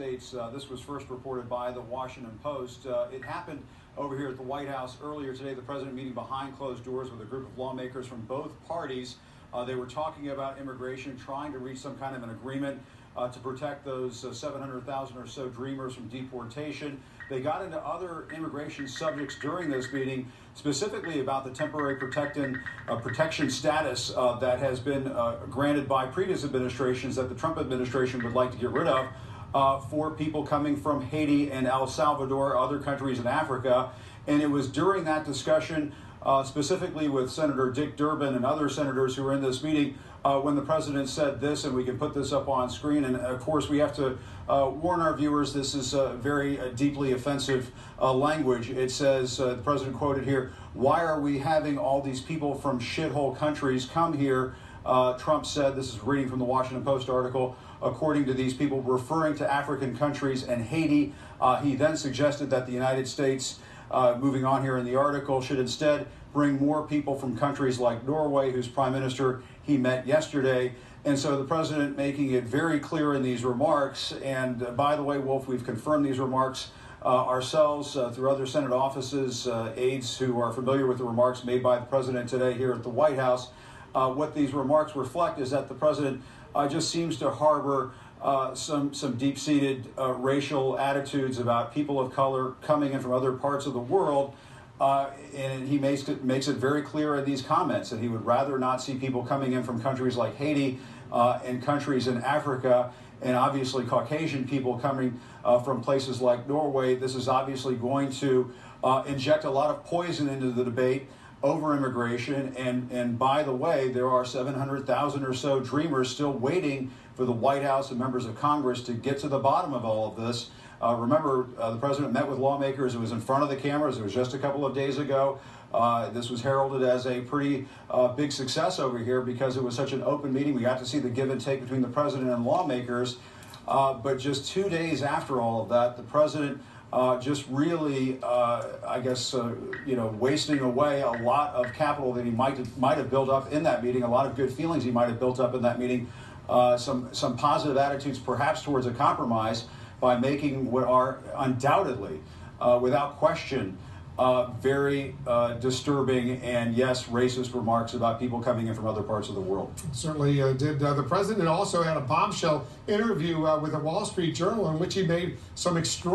States. This was first reported by the Washington Post. It happened over here at the White House earlier today. The president meeting behind closed doors with a group of lawmakers from both parties. They were talking about immigration, trying to reach some kind of an agreement to protect those 700,000 or so dreamers from deportation. They got into other immigration subjects during this meeting, specifically about the temporary protection status that has been granted by previous administrations that the Trump administration would like to get rid of for people coming from Haiti and El Salvador, other countries in Africa. And it was during that discussion, specifically with Senator Dick Durbin and other senators who were in this meeting, when the president said this, and we can put this up on screen. And of course, we have to warn our viewers, this is very deeply offensive language. It says, the president quoted here, "Why are we having all these people from shithole countries come here?" Trump said, this is reading from the Washington Post article, according to these people, referring to African countries and Haiti. He then suggested that the United States, moving on here in the article, should instead bring more people from countries like Norway, whose prime minister he met yesterday. And so the president making it very clear in these remarks, and by the way, Wolf, we've confirmed these remarks ourselves through other Senate offices, aides who are familiar with the remarks made by the president today here at the White House. What these remarks reflect is that the president just seems to harbor some deep-seated racial attitudes about people of color coming in from other parts of the world. And he makes it very clear in these comments that he would rather not see people coming in from countries like Haiti and countries in Africa, and obviously Caucasian people coming from places like Norway. This is obviously going to inject a lot of poison into the debate over immigration. And by the way, there are 700,000 or so dreamers still waiting for the White House and members of Congress to get to the bottom of all of this. Remember, the president met with lawmakers. It was in front of the cameras. It was just a couple of days ago. This was heralded as a pretty big success over here because it was such an open meeting. We got to see the give and take between the president and lawmakers. But just 2 days after all of that, the president just really, I guess, wasting away a lot of capital that he might have built up in that meeting, a lot of good feelings he might have built up in that meeting, some positive attitudes perhaps towards a compromise, by making what are undoubtedly, without question, very disturbing and, yes, racist remarks about people coming in from other parts of the world. Certainly did. The president also had a bombshell interview with the Wall Street Journal in which he made some extraordinary